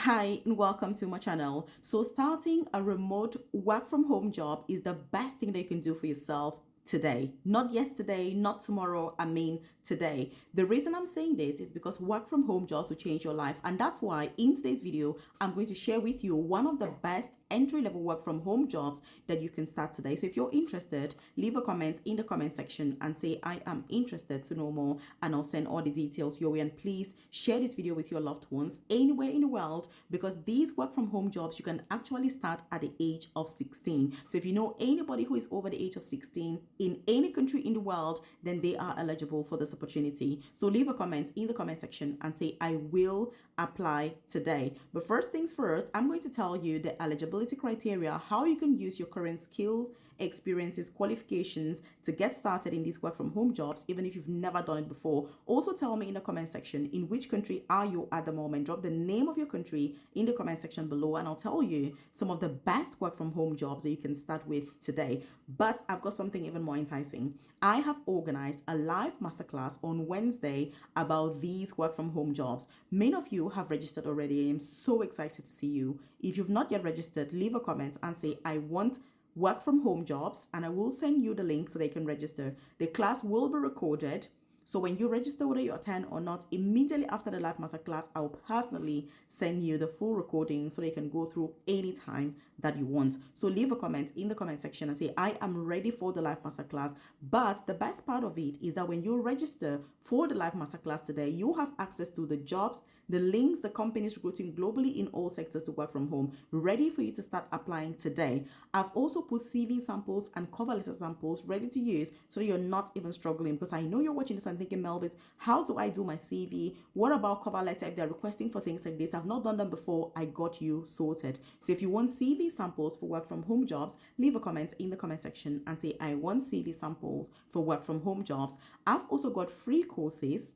Hi and welcome to my channel. So starting a remote work from home job is the best thing that you can do for yourself today, not yesterday, not tomorrow, I mean today. The reason I'm saying this is because work from home jobs will change your life, and that's why in today's video I'm going to share with you one of the best entry-level work from home jobs that you can start today. So if you're interested, leave a comment in the comment section and say I am interested to know more, and I'll send all the details your way. And please share this video with your loved ones anywhere in the world, because these work from home jobs you can actually start at the age of 16. So if you know anybody who is over the age of 16 in any country in the world, then they are eligible for this opportunity. So leave a comment in the comment section and say I will apply today. But first things first, I'm going to tell you the eligibility criteria, how you can use your current skills, experiences, qualifications to get started in these work from home jobs, even if you've never done it before. Also tell me in the comment section in which country are you at the moment. Drop the name of your country in the comment section below, and I'll tell you some of the best work from home jobs that you can start with today. But I've got something even more enticing. I have organized a live masterclass on Wednesday about these work from home jobs. Many of you have registered already. I'm so excited to see you. If you've not yet registered, leave a comment and say I want work from home jobs, and I will send you the link so they can register. The class will be recorded. So when you register, whether you attend or not, immediately after the live masterclass, I'll personally send you the full recording so they can go through anytime that you want. So leave a comment in the comment section and say, I am ready for the live masterclass. But the best part of it is that when you register for the live masterclass today, you have access to the jobs, the links, the companies recruiting globally in all sectors to work from home, ready for you to start applying today. I've also put CV samples and cover letter samples ready to use so that you're not even struggling, because I know you're watching this and thinking, Melvis, how do I do my CV? What about cover letter? If they're requesting for things like this, I've not done them before. I got you sorted. So if you want CV samples for work from home jobs, leave a comment in the comment section and say, I want CV samples for work from home jobs. I've also got free courses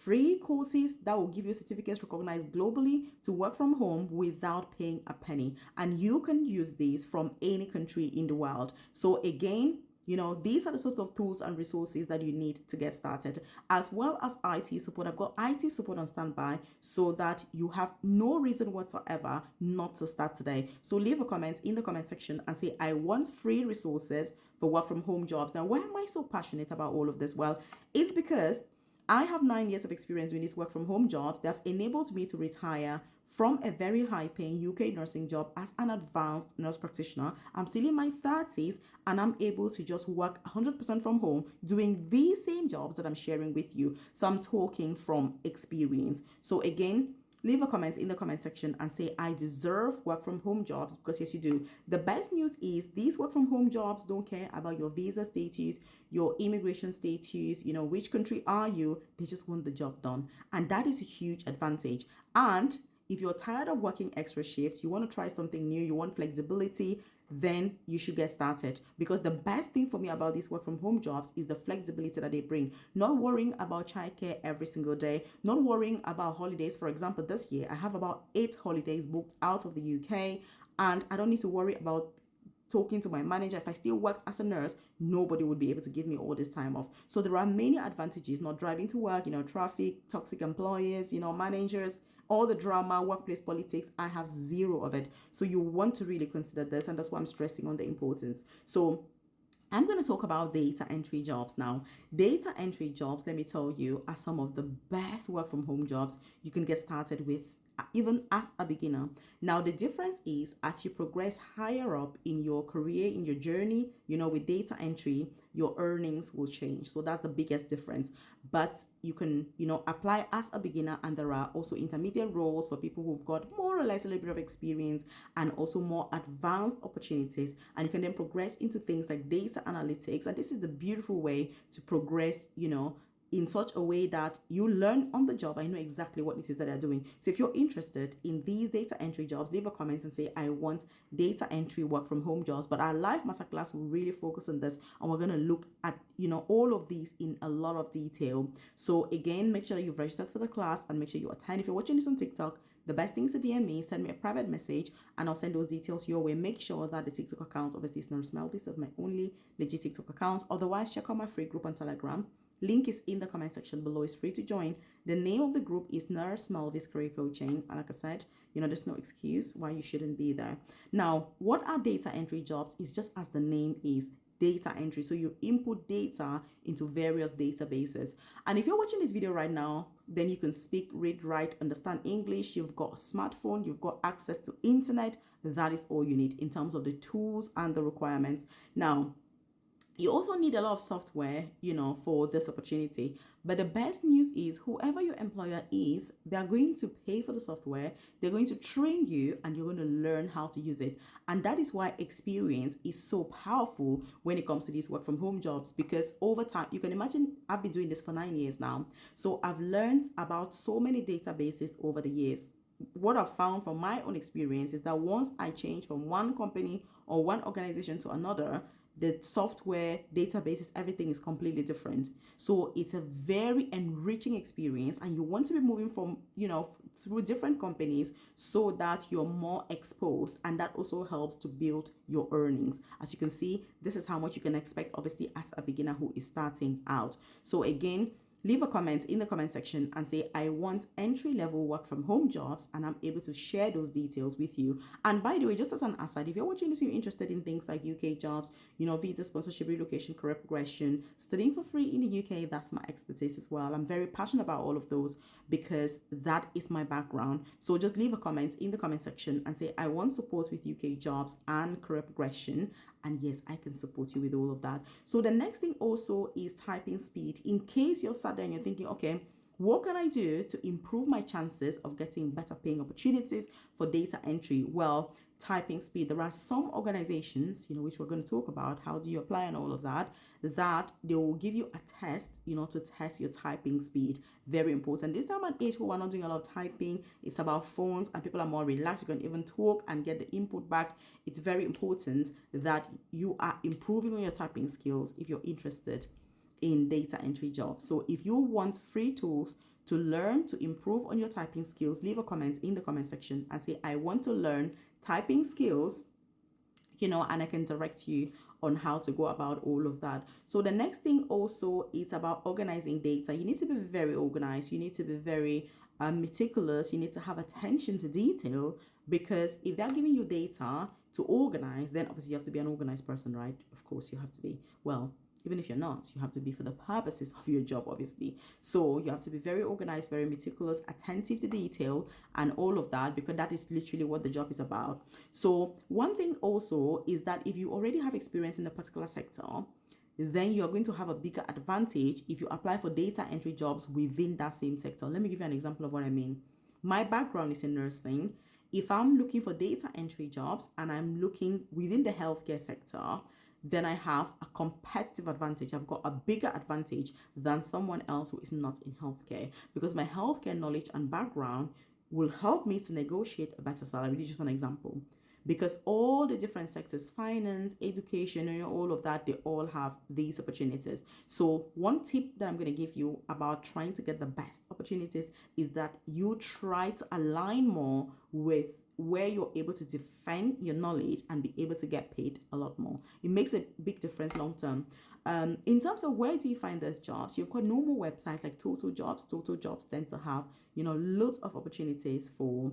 that will give you certificates recognized globally to work from home without paying a penny. And you can use these from any country in the world. So again, these are the sorts of tools and resources that you need to get started, as well as IT support. I've got IT support on standby so that you have no reason whatsoever not to start today. So leave a comment in the comment section and say, I want free resources for work from home jobs. Now, why am I so passionate about all of this? Well, it's because I have 9 years of experience doing these work from home jobs that have enabled me to retire from a very high paying UK nursing job as an advanced nurse practitioner. I'm still in my 30s and I'm able to just work 100% from home doing these same jobs that I'm sharing with you. So I'm talking from experience. So again, leave a comment in the comment section and say, I deserve work from home jobs, because yes, you do. The best news is these work from home jobs don't care about your visa status, your immigration status, which country are you? They just want the job done. And that is a huge advantage. And if you're tired of working extra shifts, you want to try something new, you want flexibility, then you should get started. Because the best thing for me about these work from home jobs is the flexibility that they bring. Not worrying about childcare every single day, not worrying about holidays. For example, this year I have about 8 holidays booked out of the UK, and I don't need to worry about talking to my manager. If I still worked as a nurse, nobody would be able to give me all this time off. So there are many advantages. Not driving to work, traffic, toxic employers, managers, all the drama, workplace politics. I have zero of it. So you want to really consider this, and that's why I'm stressing on the importance. So I'm going to talk about data entry jobs now. Data entry jobs, let me tell you, are some of the best work from home jobs you can get started with, even as a beginner. Now, the difference is as you progress higher up in your career, in your journey, with data entry, your earnings will change. So that's the biggest difference. But you can, apply as a beginner, and there are also intermediate roles for people who've got more or less a little bit of experience, and also more advanced opportunities. And you can then progress into things like data analytics. And this is the beautiful way to progress, in such a way that you learn on the job. I know exactly what it is that they're doing. So if you're interested in these data entry jobs, leave a comment and say, I want data entry work from home jobs. But our live masterclass will really focus on this, and we're going to look at, all of these in a lot of detail. So again, make sure that you've registered for the class and make sure you attend. If you're watching this on TikTok, the best thing is to DM me, send me a private message, and I'll send those details your way. Make sure that the TikTok account, obviously, is Nurse Melvis. That's my only legit TikTok account. Otherwise, check out my free group on Telegram. Link is in the comment section below. It's free to join. The name of the group is Nurse Melvis Career Coaching. And like I said, there's no excuse why you shouldn't be there. Now, what are data entry jobs is just as the name is, data entry. So you input data into various databases. And if you're watching this video right now, then you can speak, read, write, understand English. You've got a smartphone, you've got access to internet. That is all you need in terms of the tools and the requirements. Now, you also need a lot of software, for this opportunity. But the best news is whoever your employer is, they're going to pay for the software, they're going to train you, and you're going to learn how to use it. And that is why experience is so powerful when it comes to these work from home jobs, because over time, you can imagine I've been doing this for 9 years now. So I've learned about so many databases over the years. What I've found from my own experience is that once I change from one company or one organization to another, the software, databases, everything is completely different. So it's a very enriching experience, and you want to be moving from, through different companies so that you're more exposed, and that also helps to build your earnings. As you can see, this is how much you can expect, obviously, as a beginner who is starting out. So again, leave a comment in the comment section and say, I want entry-level work from home jobs, and I'm able to share those details with you. And by the way, just as an aside, if you're watching this, you're interested in things like UK jobs, visa sponsorship, relocation, career progression, studying for free in the UK, that's my expertise as well. I'm very passionate about all of those because that is my background. So just leave a comment in the comment section and say, I want support with UK jobs and career progression. And yes, I can support you with all of that. So the next thing also is typing speed. In case you're sat there and you're thinking, okay, what can I do to improve my chances of getting better paying opportunities for data entry? Well, typing speed. There are some organizations, which we're going to talk about, how do you apply and all of that, that they will give you a test, to test your typing speed. Very important. This time and age, we're not doing a lot of typing. It's about phones and people are more relaxed. You can even talk and get the input back. It's very important that you are improving on your typing skills if you're interested in data entry jobs. So if you want free tools to learn to improve on your typing skills, leave a comment in the comment section and say, I want to learn typing skills, and I can direct you on how to go about all of that. So the next thing also is about organizing data. You need to be very organized. You need to be very meticulous. You need to have attention to detail, because if they're giving you data to organize, then obviously you have to be an organized person, right? Of course, you have to be. Well, even if you're not, you have to be for the purposes of your job, obviously. So you have to be very organized, very meticulous, attentive to detail, and all of that, because that is literally what the job is about. So one thing also is that if you already have experience in a particular sector, then you're going to have a bigger advantage if you apply for data entry jobs within that same sector. Let me give you an example of what I mean. My background is in nursing. If I'm looking for data entry jobs and I'm looking within the healthcare sector, then I have a competitive advantage. I've got a bigger advantage than someone else who is not in healthcare, because my healthcare knowledge and background will help me to negotiate a better salary. This is just an example, because all the different sectors, finance, education, all of that, they all have these opportunities. So one tip that I'm going to give you about trying to get the best opportunities is that you try to align more with where you're able to defend your knowledge and be able to get paid a lot more. It makes a big difference long term. In terms of where do you find those jobs, you've got normal websites like Total Jobs. Total Jobs tend to have, loads of opportunities for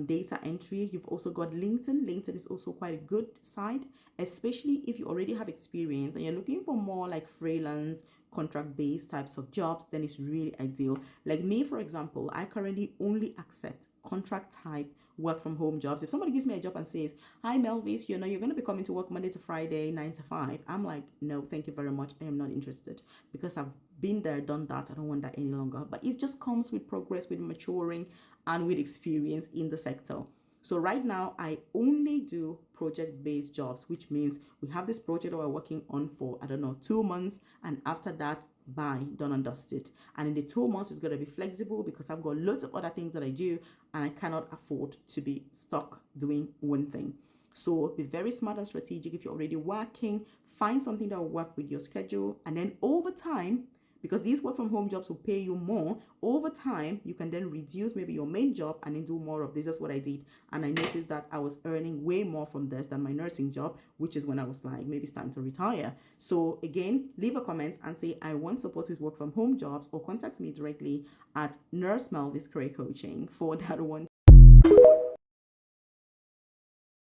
data entry. You've also got LinkedIn. LinkedIn is also quite a good site, especially if you already have experience and you're looking for more like freelance, contract-based types of jobs. Then it's really ideal. Like me, for example, I currently only accept contract type work from home jobs. If somebody gives me a job and says, hi Melvis, you're going to be coming to work Monday to Friday 9 to 5, I'm like, no, thank you very much, I am not interested, because I've been there, done that. I don't want that any longer. But it just comes with progress, with maturing, and with experience in the sector. So right now I only do project-based jobs, which means we have this project that we're working on for 2 months, and after that, bye, done and dusted. And in the 2 months, it's going to be flexible because I've got loads of other things that I do, and I cannot afford to be stuck doing one thing. So be very smart and strategic. If you're already working, find something that will work with your schedule, and then over time, because these work from home jobs will pay you more. Over time, you can then reduce maybe your main job and then do more of this. That's what I did. And I noticed that I was earning way more from this than my nursing job, which is when I was like, maybe it's time to retire. So again, leave a comment and say, I want support with work from home jobs, or contact me directly at Nurse Melvis Career Coaching for that one